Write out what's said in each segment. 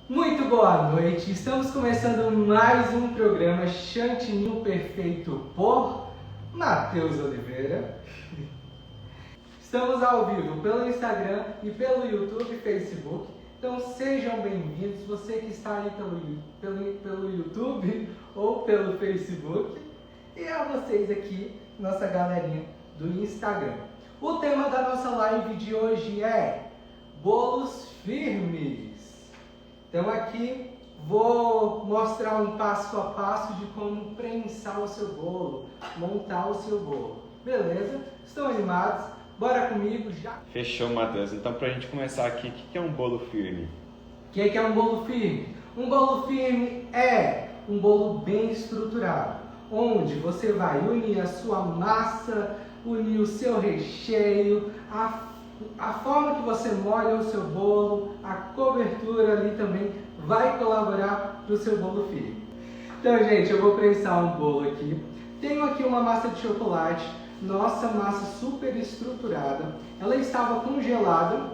Muito boa noite, estamos começando mais um programa Chantininho Perfeito por Matheus Oliveira. Estamos ao vivo pelo Instagram e pelo YouTube e Facebook, então sejam bem-vindos, você que está aí pelo YouTube ou pelo Facebook, e a vocês aqui, nossa galerinha do Instagram. O tema da nossa live de hoje é bolos firmes. Então aqui vou mostrar um passo a passo de como prensar o seu bolo, montar o seu bolo. Beleza? Estão animados? Bora comigo já? Fechou, Matheus. Então pra gente começar aqui, o que é um bolo firme? O que é um bolo firme? Um bolo firme é um bolo bem estruturado, onde você vai unir a sua massa, unir o seu recheio, a forma que você molha o seu bolo, a cobertura ali também vai colaborar para o seu bolo firme. Então, gente, eu vou prensar um bolo aqui. Tenho aqui uma massa de chocolate, nossa massa super estruturada. Ela estava congelada,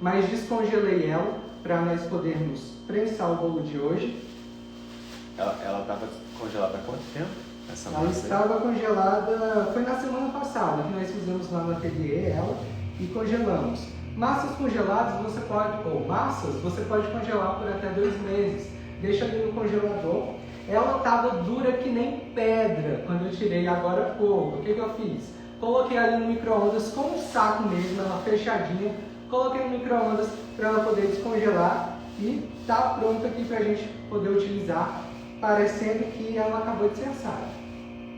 mas descongelei ela para nós podermos prensar o bolo de hoje. Ela estava congelada há quanto tempo? Ela estava congelada, foi na semana passada que nós fizemos lá no ateliê ela e congelamos. Massas congeladas você pode congelar por até 2 meses. Deixa ali no congelador. Ela estava dura que nem pedra quando eu tirei agora há pouco. O que eu fiz? Coloquei ali no micro-ondas com um saco mesmo, ela fechadinha. Coloquei no micro-ondas para ela poder descongelar e tá pronto aqui para a gente poder utilizar, parecendo que ela acabou de ser assada.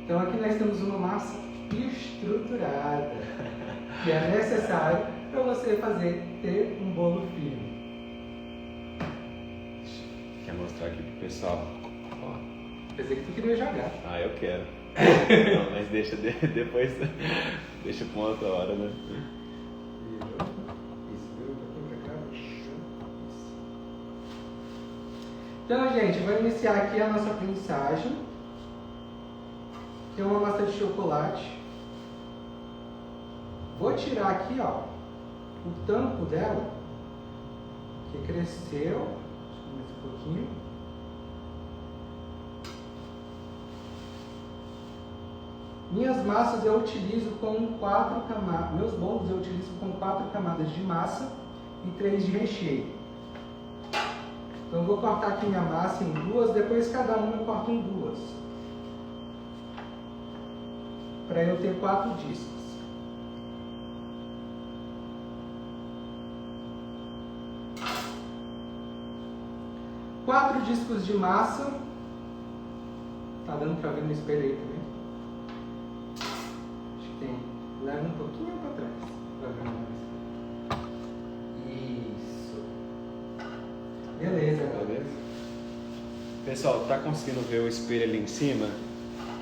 Então aqui nós temos uma massa estruturada, que é necessário para você ter um bolo firme. Quer mostrar aqui pro pessoal? Pensei que tu queria jogar. Ah, eu quero. Não, mas deixa depois, deixa pra uma outra hora, né? Então, gente, vou iniciar aqui a nossa prensagem. Tem uma massa de chocolate. Vou tirar aqui, ó, o tampo dela, que cresceu. Deixa eu ver mais um pouquinho. Minhas massas eu utilizo com 4 camadas. Meus bolos eu utilizo com 4 camadas de massa e 3 de recheio. Então eu vou cortar aqui minha massa em 2, depois cada uma eu corto em 2. Para eu ter 4 discos. Quatro discos de massa. Tá dando para ver no espelho aí também? Acho que tem. Leva um pouquinho para trás. Pra ver mais. Isso. Beleza, galera. Pessoal, tá conseguindo ver o espelho ali em cima?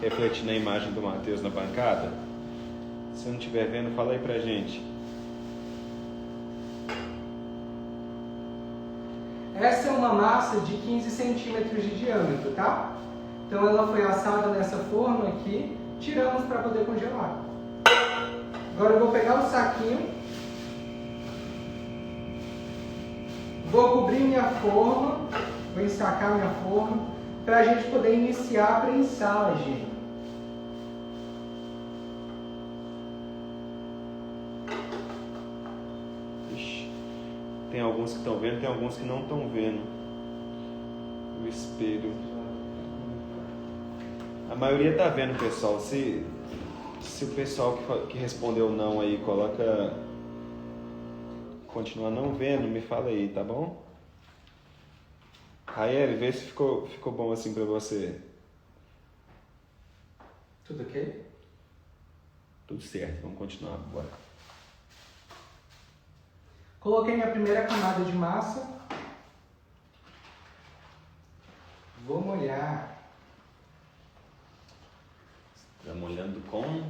Refletindo a imagem do Matheus na bancada? Se não estiver vendo, fala aí pra gente. Essa é uma massa de 15 centímetros de diâmetro, tá? Então ela foi assada nessa forma aqui, tiramos para poder congelar. Agora eu vou pegar o saquinho, vou cobrir minha forma, vou ensacar minha forma, para a gente poder iniciar a prensagem. Tem alguns que estão vendo, tem alguns que não estão vendo o espelho. A maioria está vendo, pessoal. Se o pessoal que respondeu não aí continua não vendo, me fala aí, tá bom? Raiele, vê se ficou bom assim para você. Tudo ok? Tudo certo, vamos continuar, bora. Coloquei minha primeira camada de massa. Vou molhar. Está molhando com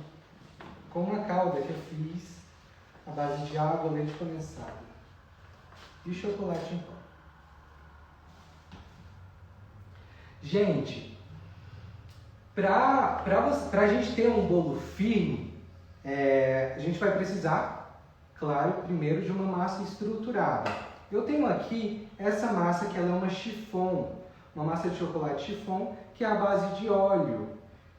uma calda que eu fiz à base de água, leite condensado e chocolate em pó. Gente, para a gente ter um bolo firme, a gente vai precisar, claro, primeiro de uma massa estruturada. Eu tenho aqui essa massa que ela é uma chiffon, uma massa de chocolate chiffon que é a base de óleo.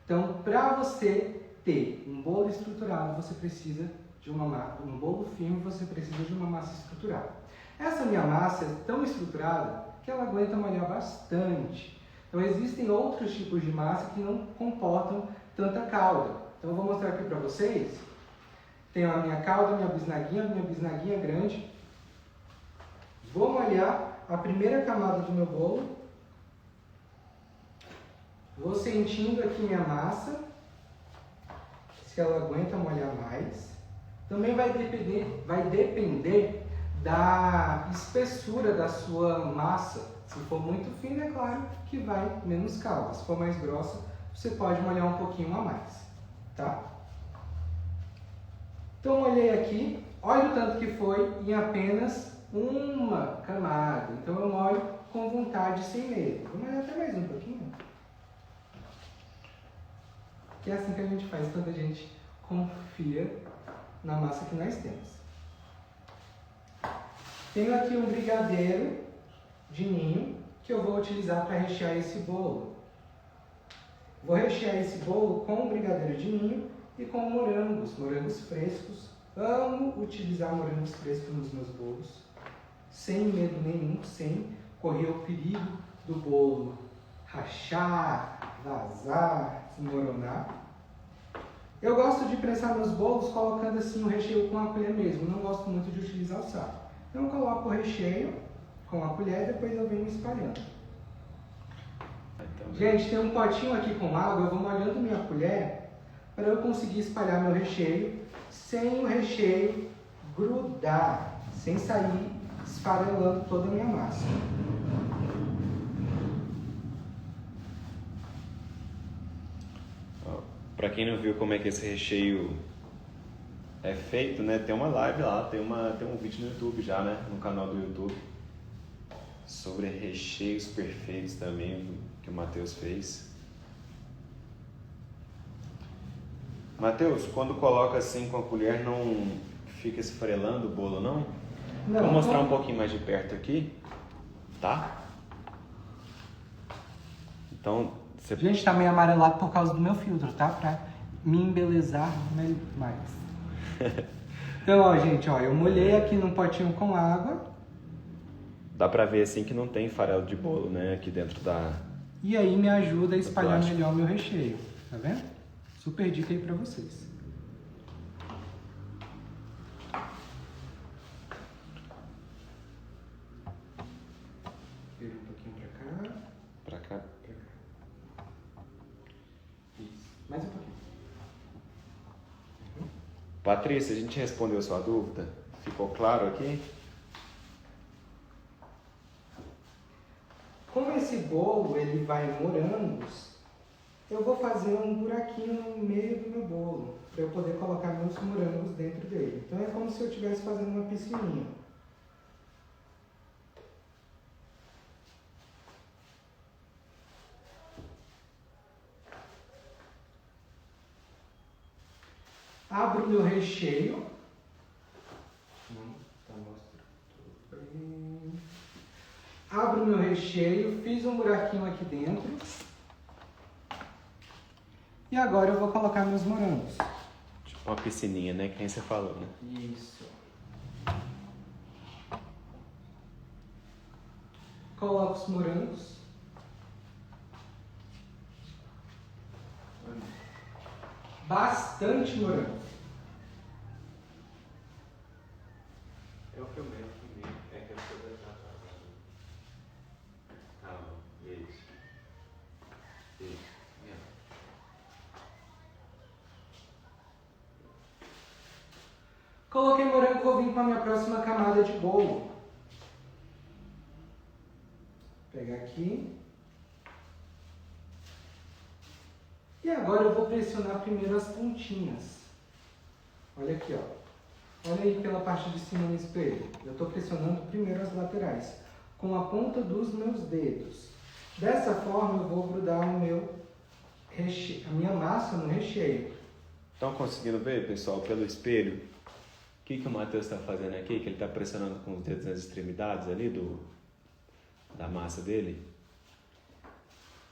Então, para você ter um bolo estruturado, você precisa de um bolo firme, você precisa de uma massa estruturada. Essa minha massa é tão estruturada que ela aguenta molhar bastante. Então, existem outros tipos de massa que não comportam tanta calda. Então, eu vou mostrar aqui para vocês. Tenho a minha calda, minha bisnaguinha grande. Vou molhar a primeira camada do meu bolo. Vou sentindo aqui minha massa, se ela aguenta molhar mais. Também vai depender da espessura da sua massa. Se for muito fina, é claro que vai menos calda. Se for mais grossa, você pode molhar um pouquinho a mais, tá? Então, molhei aqui. Olha o tanto que foi em apenas uma camada. Então, eu molho com vontade, sem medo. Vou molhar até mais um pouquinho. Que é assim que a gente faz quando a gente confia na massa que nós temos. Tenho aqui um brigadeiro de ninho que eu vou utilizar para rechear esse bolo. Vou rechear esse bolo com brigadeiro de ninho e com morangos frescos. Amo utilizar morangos frescos nos meus bolos, sem medo nenhum, sem correr o perigo do bolo rachar, vazar, desmoronar. Eu gosto de prensar meus bolos colocando assim o recheio com a colher mesmo. Não gosto muito de utilizar o saco. Então eu coloco o recheio com a colher e depois eu venho espalhando. Gente, tem um potinho aqui com água. Eu vou molhando minha colher para eu conseguir espalhar meu recheio sem o recheio grudar, sem sair esfarelando toda a minha massa. Para quem não viu como é que esse recheio é feito, né? Tem uma live lá, tem um vídeo no YouTube já, né? No canal do YouTube. Sobre recheios perfeitos também, que o Matheus fez. Matheus, quando coloca assim com a colher, não fica esfarelando o bolo, não? Não. Vou mostrar um pouquinho mais de perto aqui, tá? Então, você... Gente, tá meio amarelado por causa do meu filtro, tá? Pra me embelezar mais. Então, ó, gente, ó, eu molhei aqui num potinho com água. Dá pra ver assim que não tem farelo de bolo, né? Aqui dentro da... E aí me ajuda a espalhar plástico. melhor o meu recheio, tá vendo? Super dica aí pra vocês. Vira um pouquinho pra cá. Pra cá. Isso. Mais um pouquinho. Patrícia, a gente respondeu a sua dúvida? Ficou claro aqui? Como esse bolo ele vai em morangos, eu vou fazer um buraquinho no meio do meu bolo para eu poder colocar meus morangos dentro dele. Então é como se eu estivesse fazendo uma piscininha. Abro o meu recheio. Abro o meu recheio, fiz um buraquinho aqui dentro. E agora eu vou colocar meus morangos. Tipo uma piscininha, né? Que nem você falou, né? Isso. Coloco os morangos. Bastante morango. Eu filmei. É que eu estou deixando. Ah, isso. Coloquei morango, vou vir para a minha próxima camada de bolo. Vou pegar aqui. E agora eu vou pressionar primeiro as pontinhas. Olha aqui, ó. Olha aí pela parte de cima no espelho. Eu estou pressionando primeiro as laterais, com a ponta dos meus dedos. Dessa forma eu vou grudar o meu recheio, a minha massa no recheio. Estão conseguindo ver, pessoal, pelo espelho? que o Matheus está fazendo aqui? Que ele está pressionando com os dedos nas extremidades ali da massa dele?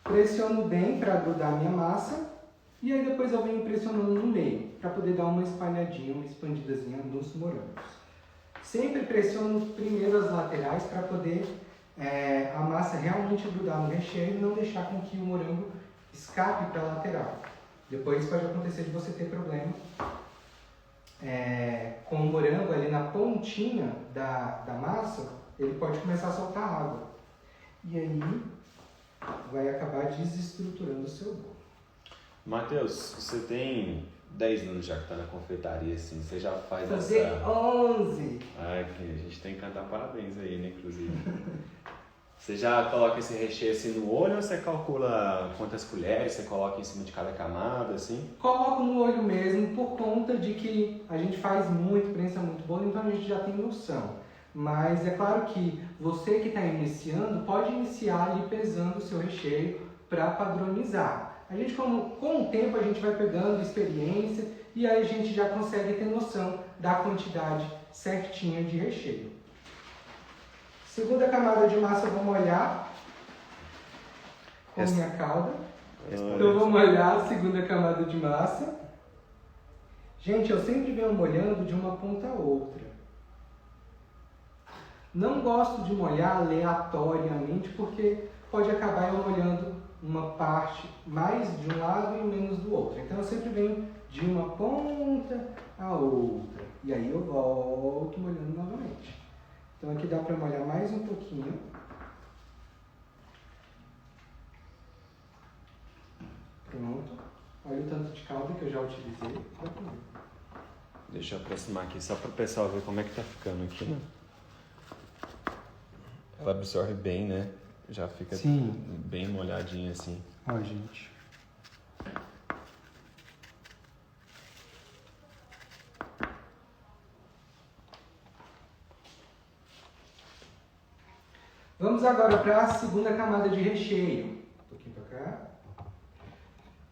Pressiono bem para grudar a minha massa e aí depois eu venho pressionando no meio para poder dar uma espalhadinha, uma expandidazinha nos morangos. Sempre pressiono primeiro as laterais para poder a massa realmente grudar no recheio e não deixar com que o morango escape para a lateral. Depois pode acontecer de você ter problema com o morango ali na pontinha da massa, ele pode começar a soltar água. E aí vai acabar desestruturando o seu bolo. Matheus, você tem 10 anos já que tá na confeitaria, assim, você já faz Fazer essa... 11! Ai, que a gente tem que cantar parabéns aí, né, inclusive. Você já coloca esse recheio assim no olho ou você calcula quantas colheres você coloca em cima de cada camada, assim? Coloco no olho mesmo, por conta de que a gente faz muito, prensa muito bolo, então a gente já tem noção. Mas é claro que você que está iniciando, pode iniciar ali pesando o seu recheio para padronizar. A gente, com o tempo, a gente vai pegando experiência e aí a gente já consegue ter noção da quantidade certinha de recheio. Segunda camada de massa eu vou molhar com minha calda. Então eu vou molhar a segunda camada de massa. Gente, eu sempre venho molhando de uma ponta a outra. Não gosto de molhar aleatoriamente porque pode acabar eu molhando uma parte mais de um lado e menos do outro. Então eu sempre venho de uma ponta a outra. E aí eu volto molhando novamente. Então aqui dá para molhar mais um pouquinho. Pronto. Olha o tanto de calda que eu já utilizei. Deixa eu aproximar aqui só para o pessoal ver como é que tá ficando aqui, né? Ela absorve bem, né? Já fica bem molhadinha assim. Ó, gente. Vamos agora para a segunda camada de recheio. Um pouquinho para cá.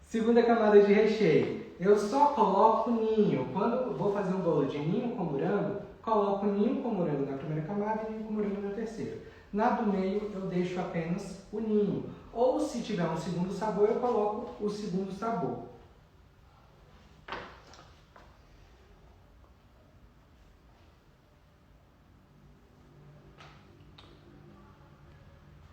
Segunda camada de recheio. Eu só coloco ninho. Quando eu vou fazer um bolo de ninho com morango, coloco ninho com morango na primeira camada e ninho com morango na terceira. Na do meio eu deixo apenas o ninho. Ou se tiver um segundo sabor, eu coloco o segundo sabor.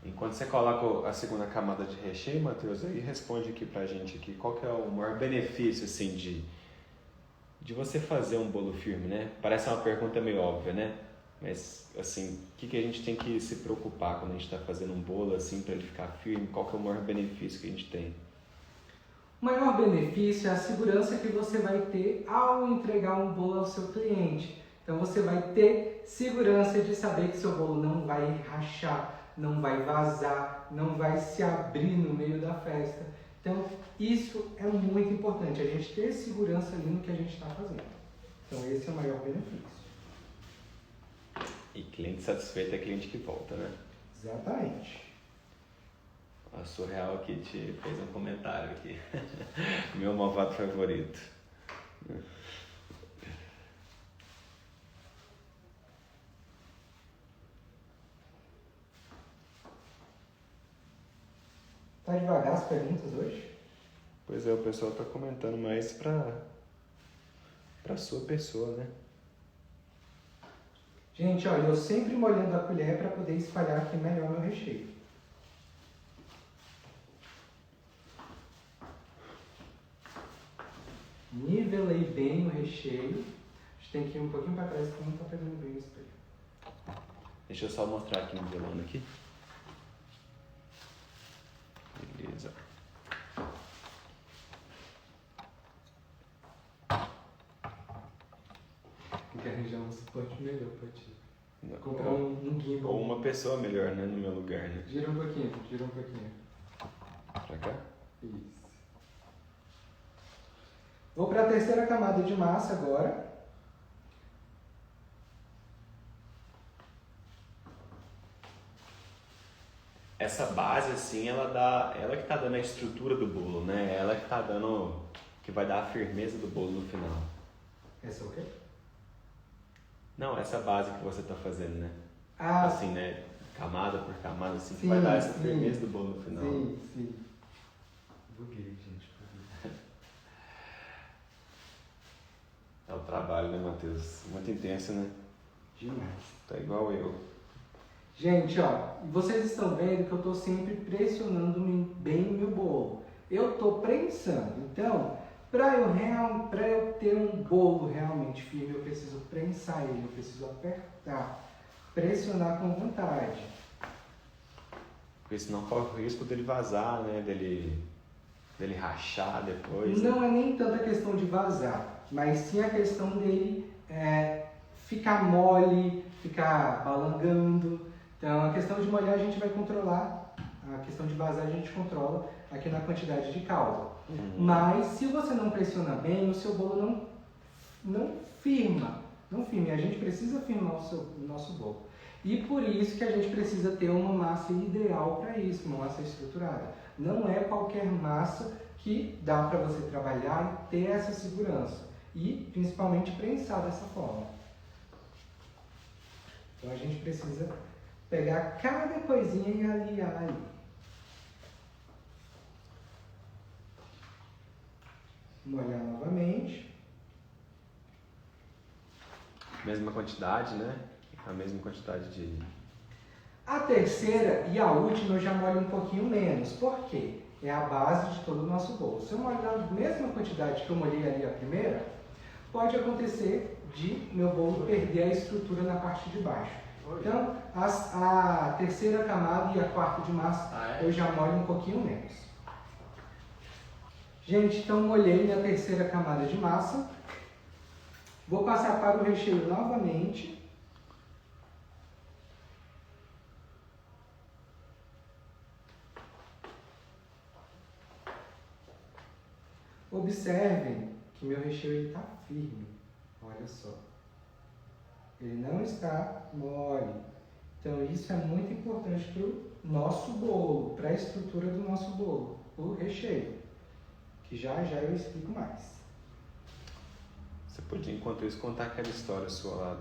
Enquanto você coloca a segunda camada de recheio, Matheus, aí responde aqui pra gente aqui, qual que é o maior benefício assim de você fazer um bolo firme, né? Parece uma pergunta meio óbvia, né? Mas assim, o que a gente tem que se preocupar quando a gente está fazendo um bolo assim para ele ficar firme? Qual que é o maior benefício que a gente tem? O maior benefício é a segurança que você vai ter ao entregar um bolo ao seu cliente. Então você vai ter segurança de saber que seu bolo não vai rachar, não vai vazar, não vai se abrir no meio da festa. Então isso é muito importante, a gente ter segurança ali no que a gente está fazendo. Então esse é o maior benefício. E cliente satisfeito é cliente que volta, né? Exatamente. A Surreal aqui te fez um comentário aqui. Meu malvado favorito. Tá devagar as perguntas hoje? Pois é, o pessoal tá comentando mais pra sua pessoa, né? Gente, olha, eu sempre molhando a colher para poder espalhar aqui melhor meu recheio. Nivelei bem o recheio. A gente tem que ir um pouquinho para trás, porque não tá pegando bem o espelho. Deixa eu só mostrar aqui no violão aqui. Beleza. Tem que arranjar um suporte melhor pra ti. Não, Comprar um gimbal. ou uma pessoa melhor, né, no meu lugar, né? Gira um pouquinho, gira um pouquinho. Pra cá? Isso. Vou para a terceira camada de massa agora. Essa base, assim, ela que tá dando a estrutura do bolo, né? Ela que tá dando, que vai dar a firmeza do bolo no final. Essa é o quê? Não, essa base que você está fazendo, né? Ah, Assim, né? Camada por camada, assim, que sim, vai dar essa sim. firmeza do bolo no final. sim. Buguei, gente. É o trabalho, né, Matheus? Muito intenso, né? Demais. Tá igual eu. Gente, ó, vocês estão vendo que eu estou sempre pressionando bem o meu bolo. Eu estou prensando. Então, para eu ter um bolo realmente firme, eu preciso prensar ele, eu preciso apertar, pressionar com vontade. Porque senão corre o risco dele vazar, né? Dele rachar depois. Não é nem tanta questão de vazar, mas sim a questão dele ficar mole, ficar balangando. Então, a questão de molhar a gente vai controlar, a questão de vazar a gente controla aqui na quantidade de calda. Mas se você não pressiona bem, o seu bolo não firma. E a gente precisa firmar o nosso bolo. E por isso que a gente precisa ter uma massa ideal para isso, uma massa estruturada. Não é qualquer massa que dá para você trabalhar e ter essa segurança. E principalmente prensar dessa forma. Então a gente precisa pegar cada coisinha e aliar ali. Molhar novamente. Mesma quantidade, né? A mesma quantidade de... A terceira e a última eu já molho um pouquinho menos. Por quê? É a base de todo o nosso bolo. Se eu molhar a mesma quantidade que eu molhei ali a primeira, pode acontecer de meu bolo perder a estrutura na parte de baixo. Então, a terceira camada e a quarta de massa eu já molho um pouquinho menos. Gente, então molhei minha terceira camada de massa. Vou passar para o recheio novamente. Observem que meu recheio está firme. Olha só. Ele não está mole. Então isso é muito importante para o nosso bolo, para a estrutura do nosso bolo, o recheio. Que já eu explico mais. Você podia, enquanto isso, contar aquela história sua lá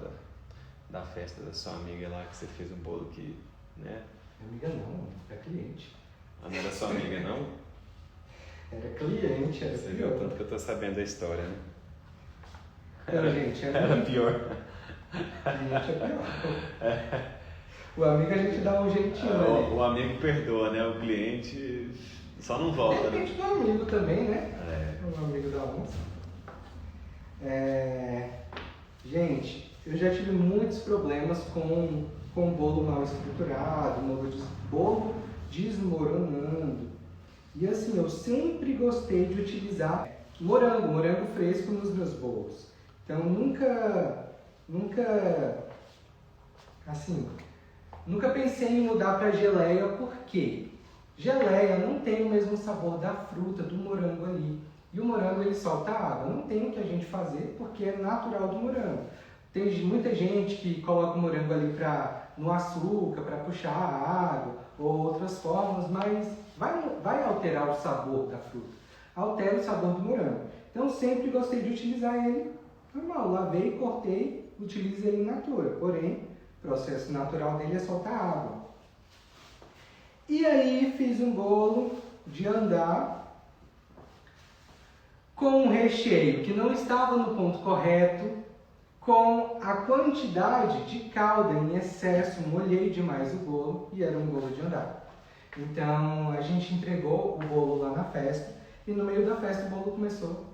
da festa da sua amiga lá, que você fez um bolo que, né? Amiga não, é cliente. Não era sua amiga, não? Era cliente, era Você pior. viu tanto que eu tô sabendo da história, né? Então, gente, Era pior. Cliente é pior. O amigo a gente dá um jeitinho ali. O amigo perdoa, né? O cliente só não volta, né? Depende do amigo também, né? O amigo da onça. Gente, eu já tive muitos problemas com bolo mal estruturado, bolo desmoronando. E assim, eu sempre gostei de utilizar morango fresco nos meus bolos. Então nunca pensei em mudar para geleia, porque geleia não tem o mesmo sabor da fruta, do morango ali. E o morango ele solta água. Não tem o que a gente fazer, porque é natural do morango. Tem muita gente que coloca o morango ali no açúcar, para puxar a água, ou outras formas, mas vai alterar o sabor da fruta. Altera o sabor do morango. Então sempre gostei de utilizar ele normal. Lavei, cortei, utilizo ele in natura. Porém, o processo natural dele é soltar água. E aí fiz um bolo de andar com um recheio que não estava no ponto correto, com a quantidade de calda em excesso, molhei demais o bolo e era um bolo de andar. Então a gente entregou o bolo lá na festa e no meio da festa o bolo começou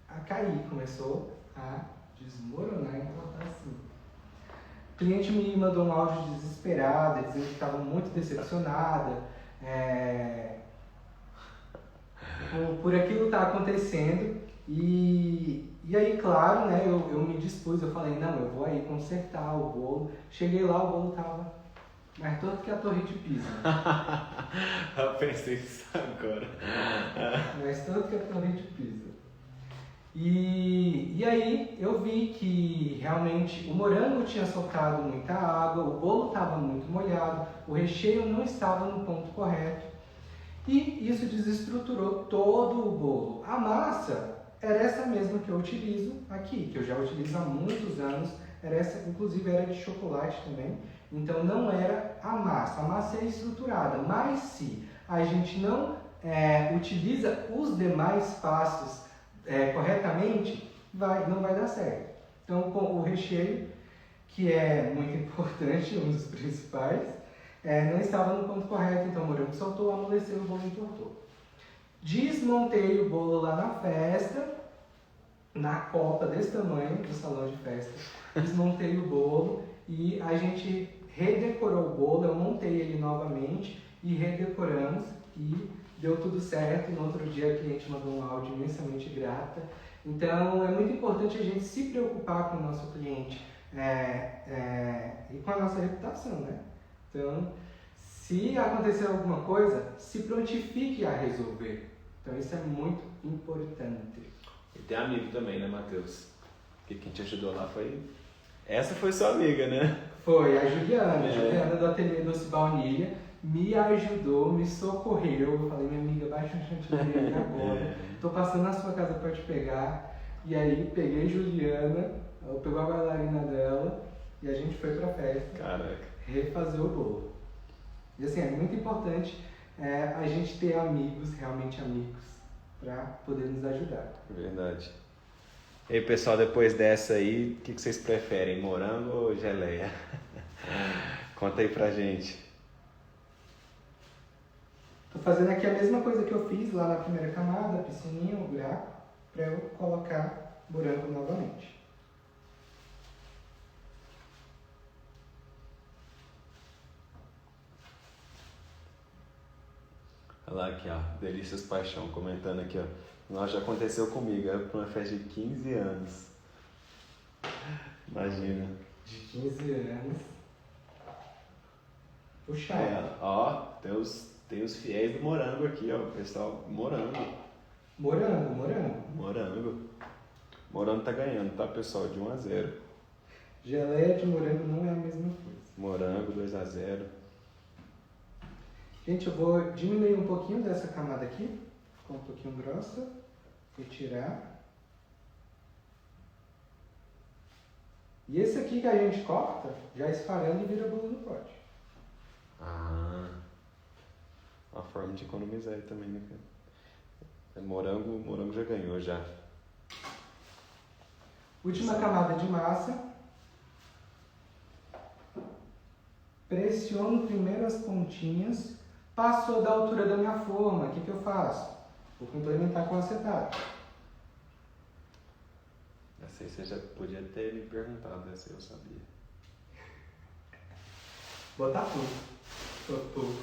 a cair, começou a desmoronar e voltar assim. O cliente me mandou um áudio desesperada, dizendo que estava muito decepcionada por aquilo estar acontecendo. E aí, claro, né, eu me dispus, eu falei, não, eu vou aí consertar o bolo. Cheguei lá, o bolo estava mais torto que a Torre de Pisa. Eu pensei isso agora. Mais torto que a Torre de Pisa. E aí eu vi que realmente o morango tinha soltado muita água, o bolo estava muito molhado, o recheio não estava no ponto correto. E isso desestruturou todo o bolo. A massa era essa mesma que eu utilizo aqui, que eu já utilizo há muitos anos, inclusive era de chocolate também. Então não era a massa é estruturada, mas se a gente não utiliza os demais passos corretamente, não vai dar certo. Então com o recheio, que é muito importante, um dos principais, não estava no ponto correto, então o morango soltou, amoleceu e o bolo entortou. Desmontei o bolo lá na festa, na copa desse tamanho do salão de festa. Desmontei o bolo e a gente redecorou o bolo, eu montei ele novamente e redecoramos e deu tudo certo. No outro dia a cliente mandou um áudio imensamente grata. Então é muito importante a gente se preocupar com o nosso cliente e com a nossa reputação, né? Então, se acontecer alguma coisa, se prontifique a resolver. Então isso é muito importante. E tem amigo também, né, Matheus? Porque quem te ajudou lá foi... Essa foi sua amiga, né? Foi a Juliana. Juliana do Ateliê Doce Baunilha me ajudou, me socorreu. Eu falei, minha amiga, baixa um chantilly aqui agora. Tô passando na sua casa para te pegar. E aí peguei Juliana, ela pegou a bailarina dela e a gente foi pra festa. Caraca. Refazer o bolo. E assim, é muito importante a gente ter amigos, realmente amigos, para poder nos ajudar. Verdade. E aí, pessoal, depois dessa aí, o que vocês preferem, morango ou geleia? Conta aí pra gente. Tô fazendo aqui a mesma coisa que eu fiz lá na primeira camada, piscininha, o buraco, para eu colocar morango novamente. Olha lá aqui, ó, Delícias Paixão, comentando aqui, ó. Nossa, já aconteceu comigo, era pra uma festa de 15 anos. Imagina. De 15 anos. Puxa. Ó, tem os fiéis do morango aqui, ó, pessoal, morango. Morango. Morango tá ganhando, tá, pessoal, de 1-0. Geleia de morango não é a mesma coisa. Morango, 2-0. Gente, eu vou diminuir um pouquinho dessa camada aqui, ficou um pouquinho grossa, retirar. E esse aqui que a gente corta, já esfarela e vira bolo no pote. Ah, uma forma de economizar aí também, né, cara? Morango já ganhou, já. Última camada de massa. Pressiono primeiro as pontinhas. Passou da altura da minha forma, o que eu faço? Vou complementar com acetato. Essa aí você já podia ter me perguntado, essa eu sabia. Botar tudo.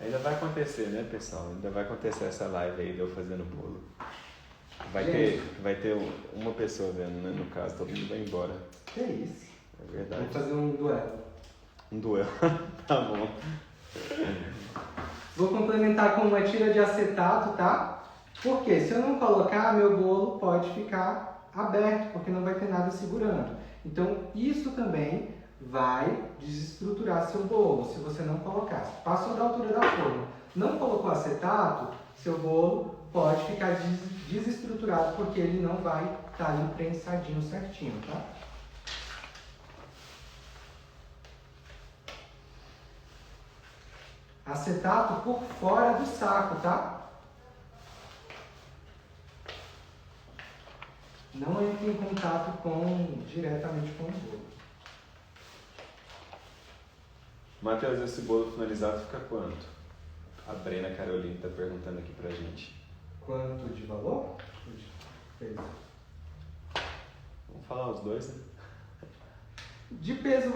Ainda vai acontecer, né, pessoal? Ainda vai acontecer essa live aí de eu fazendo bolo. Vai ter uma pessoa vendo, né? No caso, todo mundo vai embora. Que isso? É verdade. Vamos fazer um duelo. Um duelo. Tá bom. Vou complementar com uma tira de acetato, tá? Porque se eu não colocar, meu bolo pode ficar aberto, porque não vai ter nada segurando. Então, isso também vai desestruturar seu bolo, se você não colocar. Passou da altura da forma, não colocou acetato, seu bolo pode ficar desestruturado, porque ele não vai estar ali prensadinho certinho, tá? Acetato por fora do saco, tá? Não entre em contato diretamente com o bolo. Matheus, esse bolo finalizado fica quanto? A Brena Caroline está perguntando aqui pra gente. Quanto de valor? De peso. Vamos falar os dois, né? De peso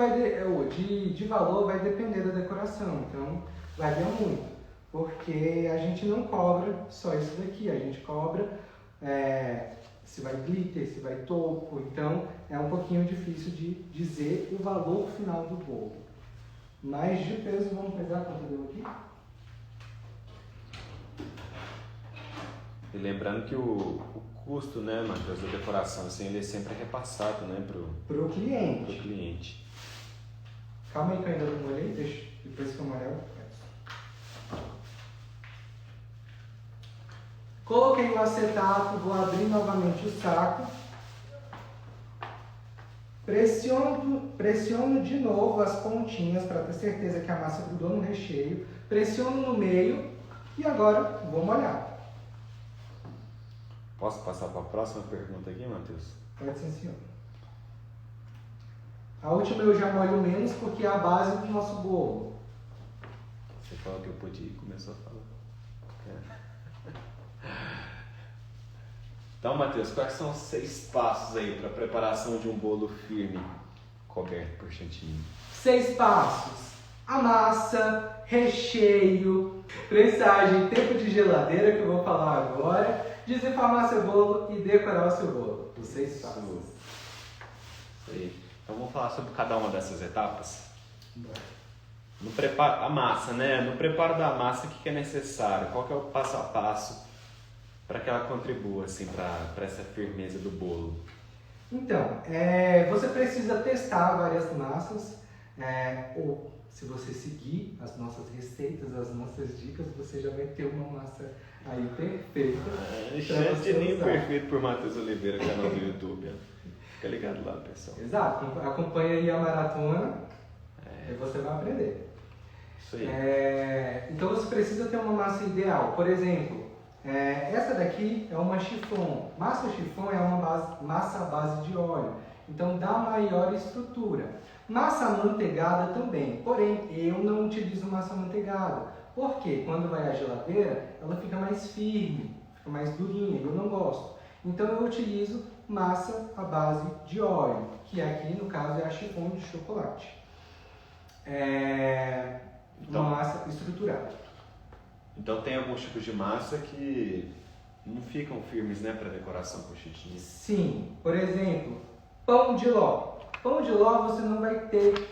de valor vai depender da decoração, então varia muito, porque a gente não cobra só isso daqui, a gente cobra se vai glitter, se vai topo, então é um pouquinho difícil de dizer o valor final do bolo. Mas de peso, vamos pegar quanto deu aqui? E lembrando que o custo, né, Matheus, da decoração, assim, ele é sempre repassado, né, Pro cliente. Pro cliente. Calma aí que eu ainda não molhei, deixa, depois que eu molhar eu peço. Coloquei o acetato, vou abrir novamente o saco. Pressiono de novo as pontinhas para ter certeza que a massa grudou no recheio. Pressiono no meio e agora vou molhar. Posso passar para a próxima pergunta aqui, Matheus? Pode ser, senhor. A última eu já molho menos porque é a base do nosso bolo. Você falou que eu podia e começou a falar. Então, Matheus, quais são os 6 passos aí para a preparação de um bolo firme coberto por chantilly? 6 passos: a massa, recheio, pressagem, tempo de geladeira, que eu vou falar agora, desenformar seu bolo e decorar o seu bolo. Os 6 passos. Isso aí. Então vamos falar sobre cada uma dessas etapas. No preparo, a massa, né? No preparo da massa, o que é necessário? Qual que é o passo a passo para que ela contribua assim, para essa firmeza do bolo? Então, você precisa testar várias massas, ou se você seguir as nossas receitas, as nossas dicas, você já vai ter uma massa aí perfeita. Chantilly perfeito por Matheus Oliveira, canal do YouTube. Fica ligado lá, pessoal. Exato, acompanha aí a maratona e você vai aprender. Isso aí. Então você precisa ter uma massa ideal. Por exemplo, essa daqui é uma chiffon. Massa chiffon é uma massa à base de óleo, então dá maior estrutura. Massa amanteigada também, porém eu não utilizo massa amanteigada, porque quando vai à geladeira ela fica mais firme, fica mais durinha e eu não gosto. Então eu utilizo massa à base de óleo, que aqui no caso é a chiffon de chocolate. Uma massa estruturada. Então tem alguns tipos de massa que não ficam firmes, né, para decoração com chantilly. Sim, por exemplo, pão de ló. Pão de ló você não vai ter,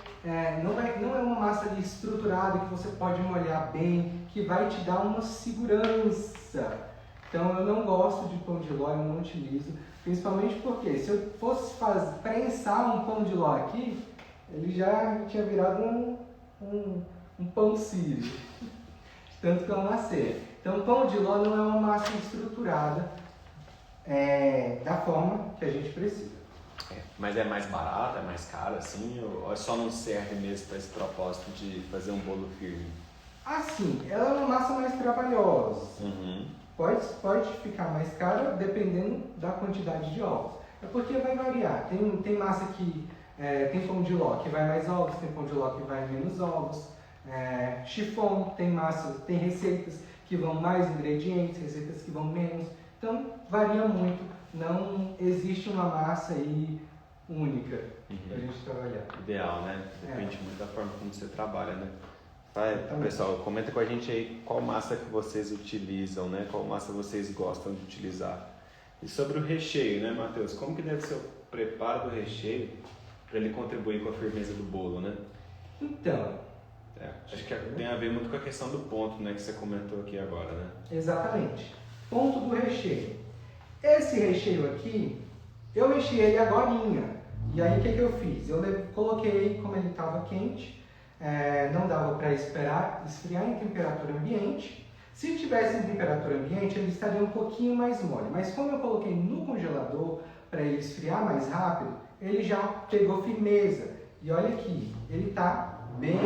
não é uma massa ali estruturada que você pode molhar bem, que vai te dar uma segurança. Então eu não gosto de pão de ló, eu não utilizo, principalmente porque se eu fosse prensar um pão de ló aqui, ele já tinha virado um pão sírio, tanto que eu amassei. Então pão de ló não é uma massa estruturada da forma que a gente precisa. Mas é mais barata, é mais cara assim, ou só não serve mesmo para esse propósito de fazer um bolo firme? Assim, ela é uma massa mais trabalhosa. Uhum. Pode ficar mais cara dependendo da quantidade de ovos. É porque vai variar. Tem massa que tem pão de ló que vai mais ovos, tem pão de ló que vai menos ovos. Chiffon tem receitas que vão mais ingredientes, receitas que vão menos. Então varia muito. Não existe uma massa aí única para a gente trabalhar. Ideal, né? Depende muito da forma como você trabalha, né? Pessoal, comenta com a gente aí qual massa que vocês utilizam, né? Qual massa vocês gostam de utilizar. E sobre o recheio, né, Matheus? Como que deve ser o preparo do recheio para ele contribuir com a firmeza do bolo, né? Então... acho que tem a ver muito com a questão do ponto, né, que você comentou aqui agora, né? Exatamente. Ponto do recheio. Esse recheio aqui, eu mexi ele agorinha. E aí o que eu fiz? Eu coloquei, como ele estava quente, não dava para esperar esfriar em temperatura ambiente. Se tivesse em temperatura ambiente, ele estaria um pouquinho mais mole. Mas como eu coloquei no congelador para ele esfriar mais rápido, ele já pegou firmeza. E olha aqui, ele está bem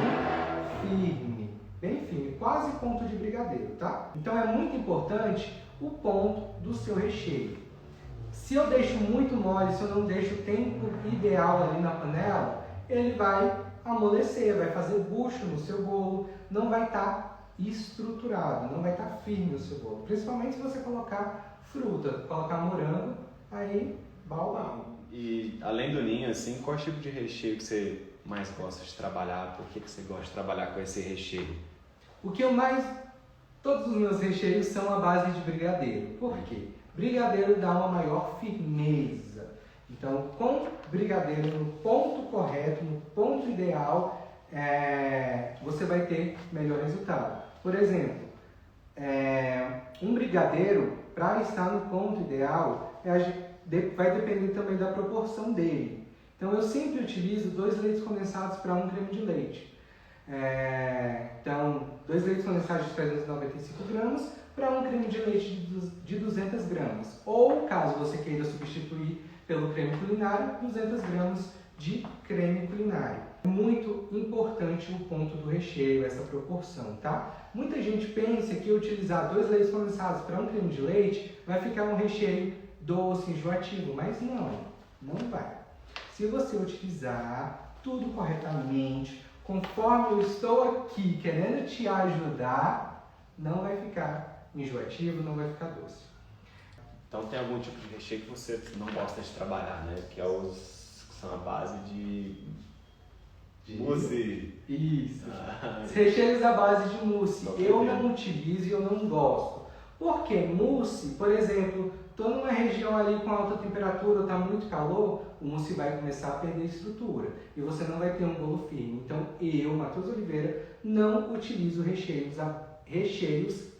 firme, quase ponto de brigadeiro, tá? Então é muito importante o ponto do seu recheio. Se eu deixo muito mole, se eu não deixo o tempo ideal ali na panela, ele vai amolecer, vai fazer bucho no seu bolo, não vai estar estruturado, não vai estar firme o seu bolo. Principalmente se você colocar fruta, colocar morango, aí bau. E além do ninho, assim, qual tipo de recheio que você mais gosta de trabalhar? Por que você gosta de trabalhar com esse recheio? Todos os meus recheios são à base de brigadeiro. Por quê? Brigadeiro dá uma maior firmeza. Então, com brigadeiro no ponto correto, no ponto ideal, você vai ter melhor resultado. Por exemplo, um brigadeiro, para estar no ponto ideal, vai depender também da proporção dele. Então, eu sempre utilizo 2 leites condensados para 1 creme de leite. Então, 2 leites condensados de 395 gramas para 1 creme de leite de 200 gramas. Ou, caso você queira substituir pelo creme culinário, 200 gramas de creme culinário. É muito importante o ponto do recheio, essa proporção, tá? Muita gente pensa que utilizar 2 leites condensados para um creme de leite vai ficar um recheio doce, enjoativo, mas não vai. Se você utilizar tudo corretamente, conforme eu estou aqui querendo te ajudar, não vai ficar enjoativo, não vai ficar doce. Então tem algum tipo de recheio que você não gosta de trabalhar, né? Que que são a base de mousse. Isso. Os recheios à base de mousse. Eu não utilizo e eu não gosto. Porque mousse, por exemplo, estou numa região ali com alta temperatura, está muito calor, o mousse vai começar a perder estrutura e você não vai ter um bolo firme. Então eu, Matheus Oliveira, não utilizo recheios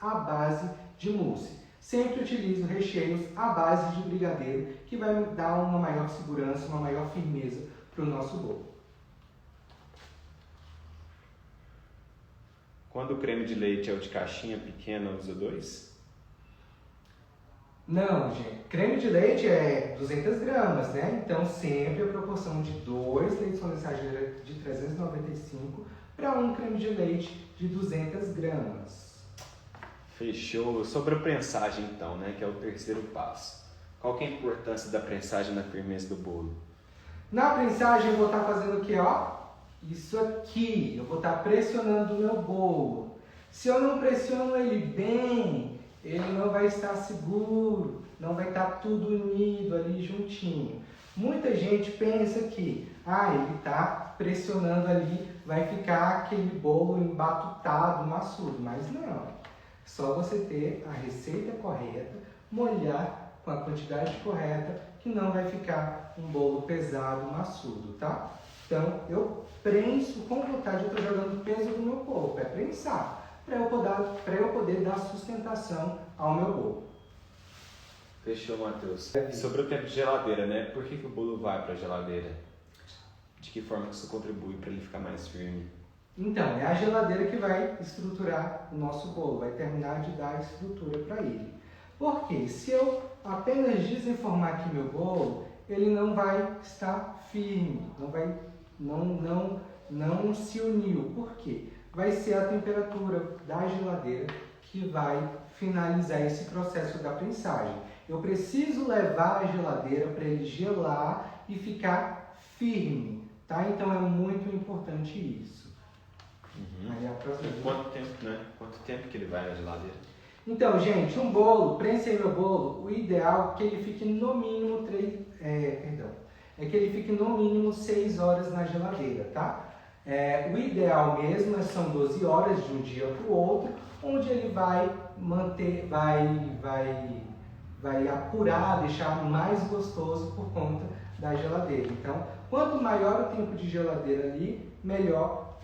à base de mousse. Sempre utilizo recheios à base de brigadeiro, que vai dar uma maior segurança, uma maior firmeza para o nosso bolo. Quando o creme de leite é o de caixinha pequena, usa 2? Não, gente. Creme de leite é 200 gramas, né? Então, sempre a proporção de 2 leites condensados de 395 para um creme de leite de 200 gramas. Fechou. Sobre a prensagem, então, né? Que é o terceiro passo. Qual que é a importância da prensagem na firmeza do bolo? Na prensagem, eu vou estar fazendo o quê, ó? Isso aqui. Eu vou estar pressionando o meu bolo. Se eu não pressiono ele bem, ele não vai estar seguro, não vai estar tudo unido ali juntinho. Muita gente pensa que, ele está pressionando ali, vai ficar aquele bolo embatutado, maçudo, mas não. Só você ter a receita correta, molhar com a quantidade correta, que não vai ficar um bolo pesado, maçudo, tá? Então, eu prenso com vontade, eu estou jogando o peso do meu bolo, é prensar, para eu poder dar sustentação ao meu bolo. Fechou, Matheus. Sobre o tempo de geladeira, né? Por que o bolo vai para a geladeira? De que forma que isso contribui para ele ficar mais firme? Então, é a geladeira que vai estruturar o nosso bolo, vai terminar de dar estrutura para ele. Porque se eu apenas desenformar aqui meu bolo, ele não vai estar firme, não se uniu. Por quê? Vai ser a temperatura da geladeira que vai finalizar esse processo da prensagem. Eu preciso levar a geladeira para ele gelar e ficar firme, tá? Então é muito importante isso. Aí a próxima... Quanto tempo, né? Quanto tempo que ele vai na geladeira? Então, gente, um bolo, prensei meu bolo, o ideal é que ele fique no mínimo 6 horas na geladeira, tá? O ideal mesmo são 12 horas de um dia para o outro, onde ele vai manter, vai apurar, deixar mais gostoso por conta da geladeira. Então, quanto maior o tempo de geladeira ali, melhor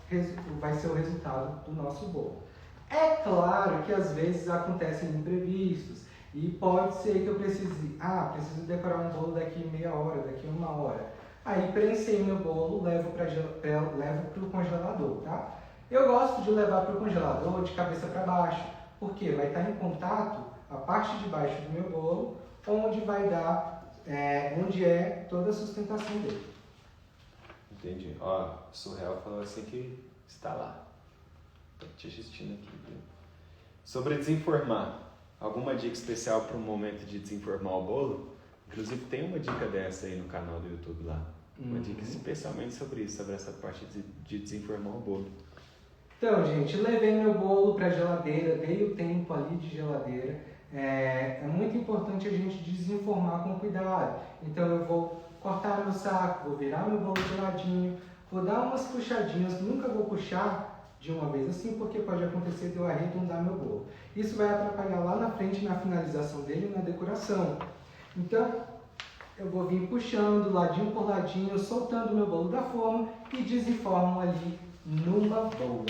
vai ser o resultado do nosso bolo. É claro que às vezes acontecem imprevistos e pode ser que eu preciso decorar um bolo daqui meia hora, daqui 1 hora. Aí prensei meu bolo, levo para o congelador, tá? Eu gosto de levar para o congelador de cabeça para baixo, porque vai estar em contato a parte de baixo do meu bolo, onde vai dar, onde é toda a sustentação dele. Entendi. Ó, Surreal falou assim que está lá. Tô te assistindo aqui, viu? Sobre desenformar. Alguma dica especial para o momento de desenformar o bolo? Inclusive tem uma dica dessa aí no canal do YouTube lá. Uma dica especialmente sobre isso, sobre essa parte de desenformar o bolo. Então, gente, levei meu bolo para a geladeira, dei o tempo ali de geladeira. É muito importante a gente desenformar com cuidado. Então eu vou cortar meu saco, vou virar meu bolo de ladinho, vou dar umas puxadinhas, nunca vou puxar de uma vez assim, porque pode acontecer de eu arredondar meu bolo. Isso vai atrapalhar lá na frente na finalização dele e na decoração. Então, eu vou vir puxando ladinho por ladinho, soltando meu bolo da forma e desenformo ali numa boa.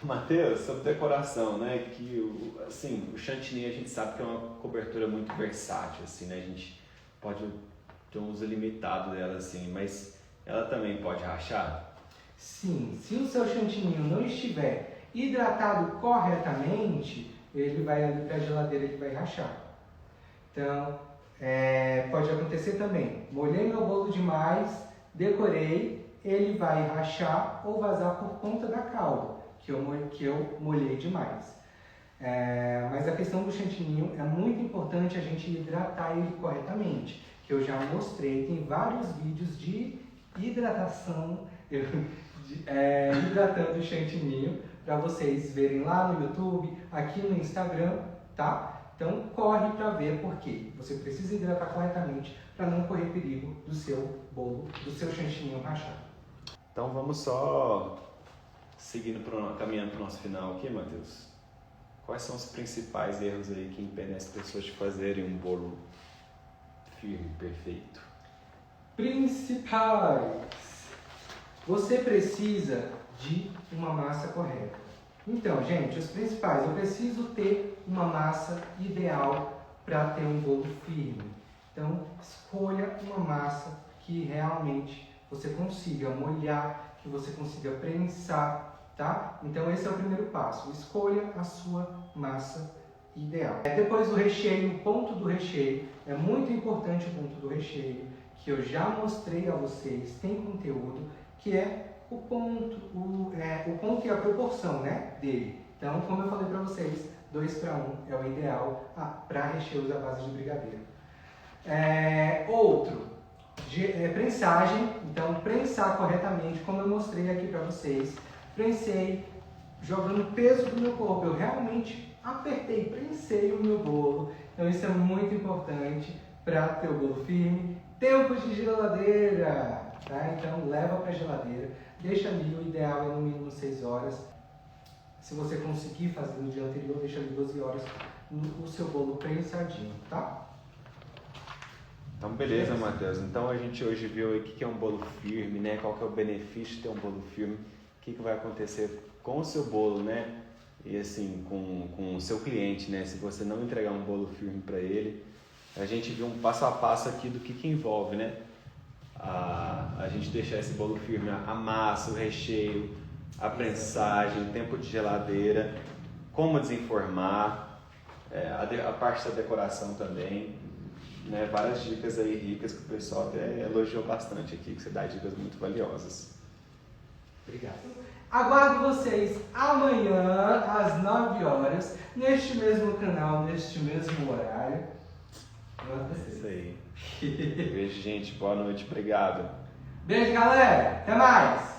Matheus, sobre decoração, né? Que o chantilly a gente sabe que é uma cobertura muito versátil, assim, né? A gente pode ter um uso limitado dela, assim, mas ela também pode rachar? Sim, se o seu chantilly não estiver hidratado corretamente, ele vai ali para a geladeira e vai rachar. Então, pode acontecer também. Molhei meu bolo demais, decorei, ele vai rachar ou vazar por conta da calda, que eu molhei demais. Mas a questão do chantininho é muito importante a gente hidratar ele corretamente, que eu já mostrei, tem vários vídeos de hidratação, hidratando o chantininho, para vocês verem lá no YouTube, aqui no Instagram, tá? Então corre para ver, porque você precisa hidratar corretamente para não correr perigo do seu bolo, do seu chantininho rachado. Então vamos só caminhando para o nosso final aqui, Matheus. Quais são os principais erros aí que impedem as pessoas de fazerem um bolo firme, perfeito? Principais. Você precisa de uma massa correta. Então, gente, os principais. Eu preciso ter uma massa ideal para ter um bolo firme. Então, escolha uma massa que realmente você consiga molhar, que você consiga prensar, tá? Então, esse é o primeiro passo. Escolha a sua massa ideal. Depois do recheio, o ponto do recheio. É muito importante o ponto do recheio, que eu já mostrei a vocês, tem conteúdo, que é o ponto e a proporção, né, dele. Então, como eu falei para vocês, 2:1 é o ideal para recheios à base de brigadeiro. Prensagem. Então, prensar corretamente, como eu mostrei aqui para vocês. Prensei, jogando peso do meu corpo. Eu realmente apertei, prensei o meu bolo. Então, isso é muito importante para ter o bolo firme. Tempo de geladeira, tá? Então, leva para a geladeira. Deixa ali, o ideal é no mínimo 6 horas. Se você conseguir fazer no dia anterior, deixa ali 12 horas o seu bolo prensadinho, tá? Então beleza, Matheus. Então a gente hoje viu aí o que é um bolo firme, né? Qual que é o benefício de ter um bolo firme, o que vai acontecer com o seu bolo, né? E assim, com o seu cliente, né? Se você não entregar um bolo firme para ele, a gente viu um passo a passo aqui do que envolve, né? A gente deixar esse bolo firme, a massa, o recheio, a prensagem, o tempo de geladeira, como desenformar, a parte da decoração também, né? Várias dicas aí ricas que o pessoal até elogiou bastante aqui, que você dá dicas muito valiosas. Obrigado. Aguardo vocês amanhã às 9 horas, neste mesmo canal, neste mesmo horário. É isso aí. Beijo, gente. Boa noite. Obrigado. Beijo, galera. Até mais.